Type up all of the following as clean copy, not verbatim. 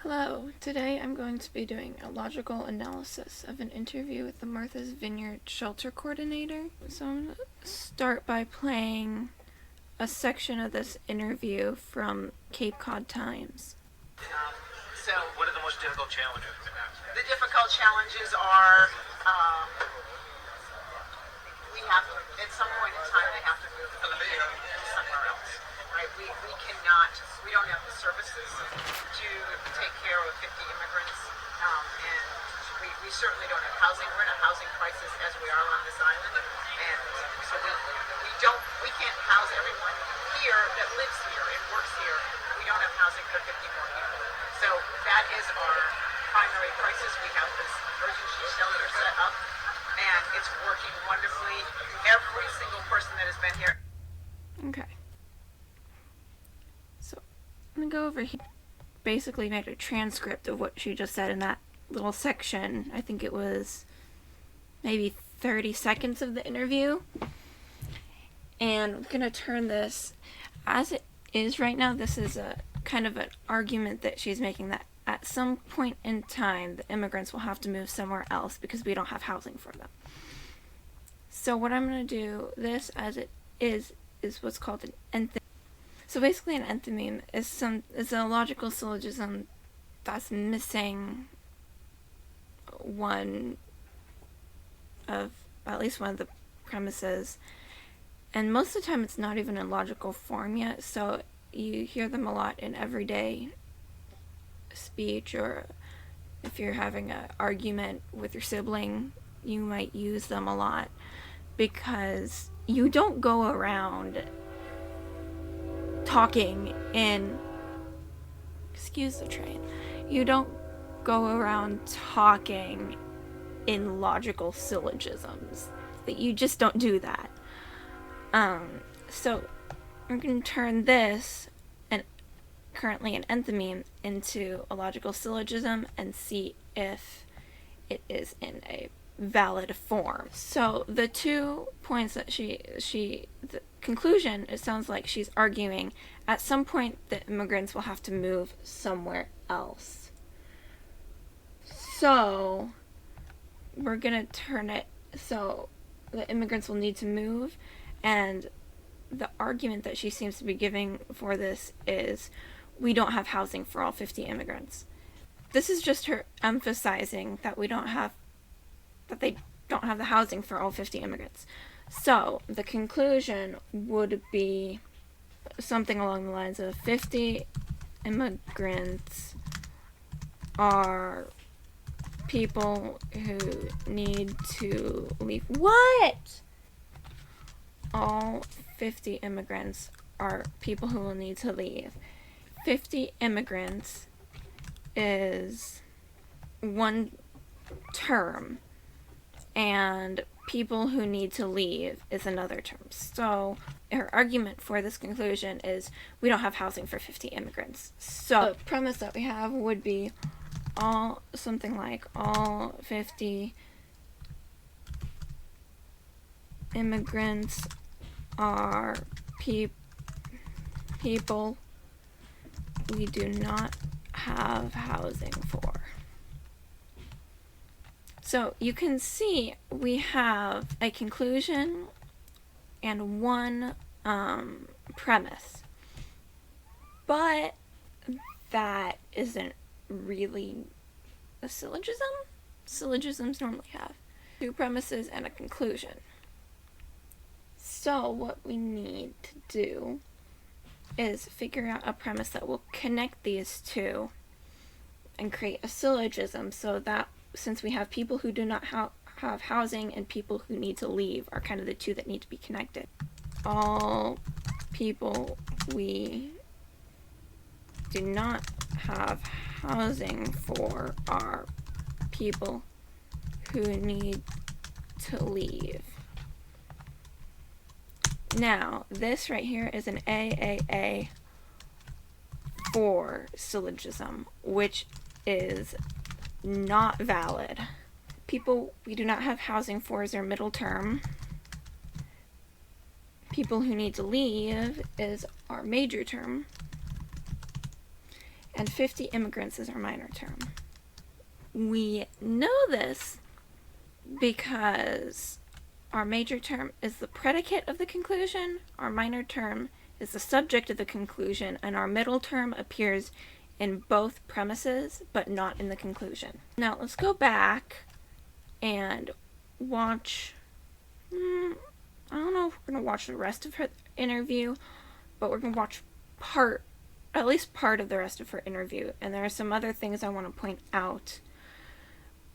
Hello, today I'm going to be doing a logical analysis of an interview with the Martha's Vineyard shelter coordinator. So I'm going to start by playing a section of this interview from Cape Cod Times. So, what are the most difficult challenges? the difficult challenges are we have to, at some point in time, they have to move from here to somewhere else. Right? We don't have the services to take care of 50 immigrants, and we certainly don't have housing. We're in a housing crisis as we are on this island, and so we can't house everyone here that lives here and works here. We don't have housing for 50 more people. So that is our primary crisis. We have this emergency shelter set up, and it's working wonderfully. Every single person that has been here. Okay. So I'm going to go over here. Basically made a transcript of what she just said in that little section. I think it was maybe 30 seconds of the interview. And I'm going to turn this, as it is right now, this is a kind of an argument that she's making that at some point in time, the immigrants will have to move somewhere else because we don't have housing for them. So what I'm going to do, this as it is what's called an enthymeme. So basically an enthymeme is a logical syllogism that's missing one of, at least one of the premises. And most of the time it's not even in logical form yet, so you hear them a lot in everyday speech, or if you're having an argument with your sibling, you might use them a lot, because you don't go around talking in, excuse the train, you don't go around talking in logical syllogisms. You just don't do that. So I'm going to turn this, and currently an enthymeme, into a logical syllogism and see if it is in a valid form. So the 2 points that the conclusion, it sounds like she's arguing at some point the immigrants will have to move somewhere else. So we're going to turn it so the immigrants will need to move, and the argument that she seems to be giving for this is we don't have housing for all 50 immigrants. This is just her emphasizing that they don't have the housing for all 50 immigrants. So the conclusion would be something along the lines of 50 immigrants are people who need to leave. What? All 50 immigrants are people who will need to leave. 50 immigrants is one term, and people who need to leave is another term. So her argument for this conclusion is we don't have housing for 50 immigrants. So the premise that we have would be something like all 50 immigrants are people we do not have housing for. So you can see we have a conclusion and one premise, but that isn't really a syllogism. Syllogisms normally have 2 premises and a conclusion. So what we need to do is figure out a premise that will connect these 2 and create a syllogism, so that since we have people who do not have housing and people who need to leave are kind of the 2 that need to be connected. All people we do not have housing for are people who need to leave. Now, this right here is an AAA 4 syllogism, which is not valid. People we do not have housing for is our middle term. People who need to leave is our major term. and 50 immigrants is our minor term. We know this because our major term is the predicate of the conclusion, our minor term is the subject of the conclusion, and our middle term appears in both premises but not in the conclusion. Now let's go back and watch, I don't know if we're going to watch the rest of her interview, but we're going to watch at least part of the rest of her interview, and there are some other things I want to point out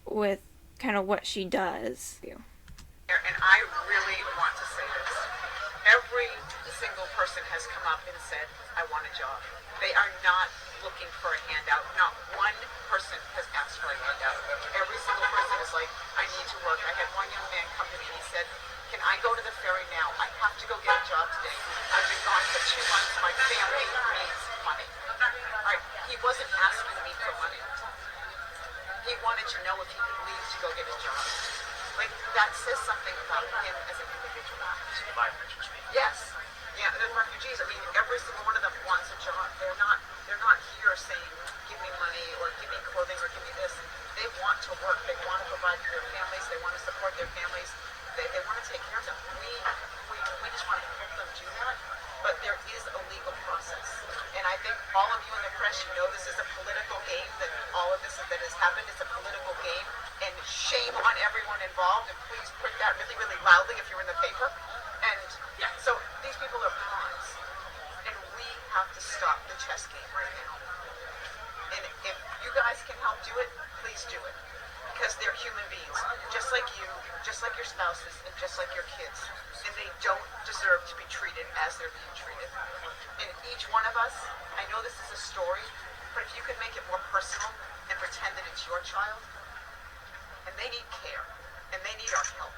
with kind of what she does. And I really want to say this. Every single person has come up and said, I want a job. They are not looking for a handout. Not one person has asked for a handout. Every single person is like, I need to work. I had one young man come to me and he said, can I go to the ferry now? I have to go get a job today. I've been gone for 2 months. My family needs money. All right. He wasn't asking me for money. He wanted to know if he could leave to go get a job. Like, that says something about him as an individual. Yes. Yeah, the refugees, I mean, every single one of them wants a job. They're not here saying, give me money or give me clothing or give me this. They want to work. They want to provide for their families. They want to support their families. They want to take care of them. We just want to help them do that. But there is a legal process. And I think all of you in the press, you know this is a political game, that all of this that has happened is a political game. And shame on everyone involved. And please print that really, really loudly if you're in the paper. And so these people are pawns. And we have to stop the chess game right now. And if you guys can help do it, please do it. Because they're human beings, just like you, just like your spouses, and just like your kids. And they don't deserve to be treated as they're being treated. And each one of us, I know this is a story, but if you can make it more personal and pretend that it's your child, and they need care, and they need our help.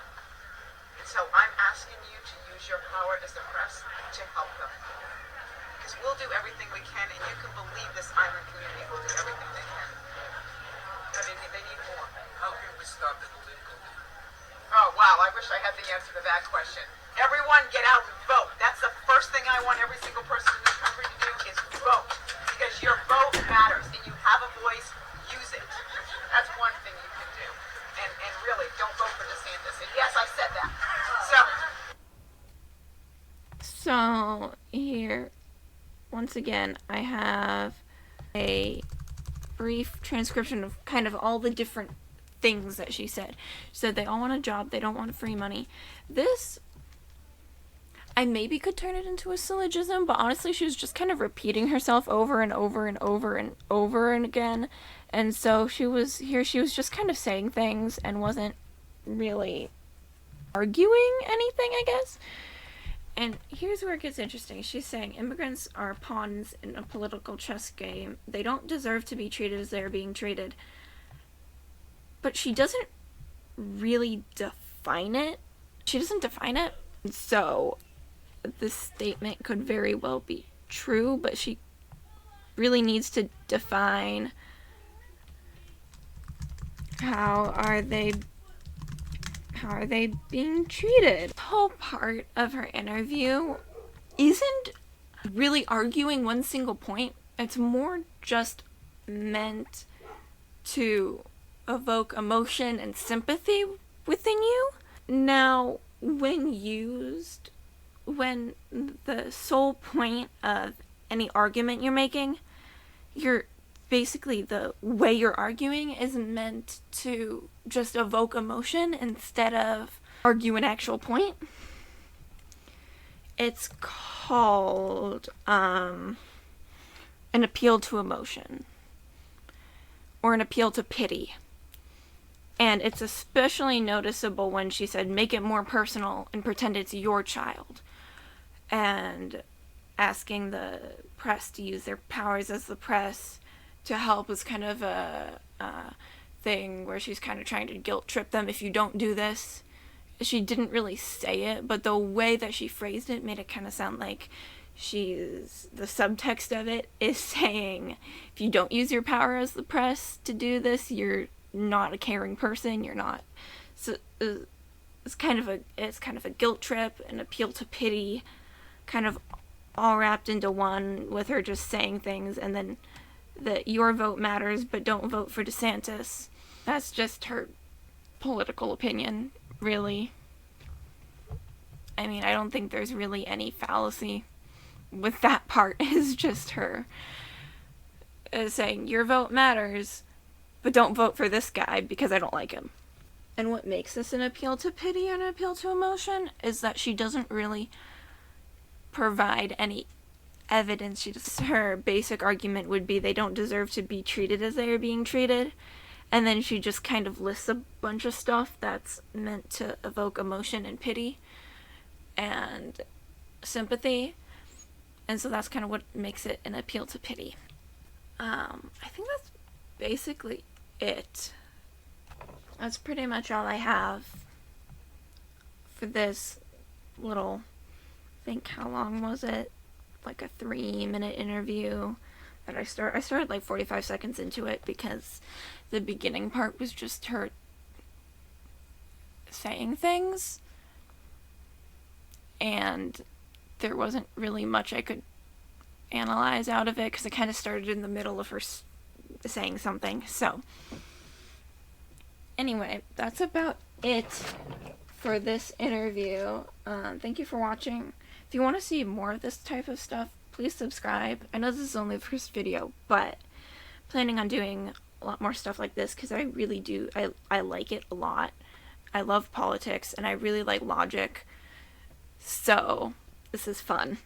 And so I'm asking you to use your power as the press to help them. Because we'll do everything we can, and you can believe this island community will do everything they can. I mean, they need more. How can we stop the political game? Oh, wow, I wish I had the answer to that question. Everyone get out and vote. That's the first thing I want every single person in this country to do is vote. Because your vote matters, and you have a voice, use it. That's one thing you can do. And really, don't vote for DeSantis. And yes, I said that. So here, once again, I have a brief transcription of kind of all the different things that she said. She said they all want a job, they don't want free money. This, I maybe could turn it into a syllogism, but honestly she was just kind of repeating herself over and over and over and over and again. And so she was just kind of saying things and wasn't really arguing anything, I guess. And here's where it gets interesting. She's saying immigrants are pawns in a political chess game. They don't deserve to be treated as they're being treated. But she doesn't really define it. She doesn't define it. So this statement could very well be true, but she really needs to define how are they being treated. The whole part of her interview isn't really arguing one single point. It's more just meant to evoke emotion and sympathy within you. Now, when the sole point of any argument you're making, basically the way you're arguing is meant to just evoke emotion instead of argue an actual point. It's called an appeal to emotion or an appeal to pity. And it's especially noticeable when she said, make it more personal and pretend it's your child. And asking the press to use their powers as the press to help is kind of a thing where she's kind of trying to guilt trip them. If you don't do this, she didn't really say it, but the way that she phrased it made it kind of sound like the subtext of it is saying, if you don't use your power as the press to do this, you're not a caring person, you're not. So it's kind of a guilt trip, an appeal to pity, kind of all wrapped into one, with her just saying things and then that your vote matters, but don't vote for DeSantis. That's just her political opinion, really. I mean, I don't think there's really any fallacy with that part. It's just her saying, your vote matters, but don't vote for this guy because I don't like him. And what makes this an appeal to pity and an appeal to emotion is that she doesn't really provide any evidence. Her basic argument would be they don't deserve to be treated as they are being treated. And then she just kind of lists a bunch of stuff that's meant to evoke emotion and pity and sympathy. And so that's kind of what makes it an appeal to pity. I think that's basically it. That's pretty much all I have for this little, I think, how long was it? Like a 3-minute interview that I started like 45 seconds into it because the beginning part was just her saying things, and there wasn't really much I could analyze out of it because it kind of started in the middle of her saying something. So anyway, that's about it for this interview. Thank you for watching. If you want to see more of this type of stuff, please subscribe. I know this is only the first video, but planning on doing a lot more stuff like this because I really do. I like it a lot. I love politics and I really like logic. So this is fun.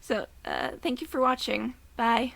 So thank you for watching. Bye.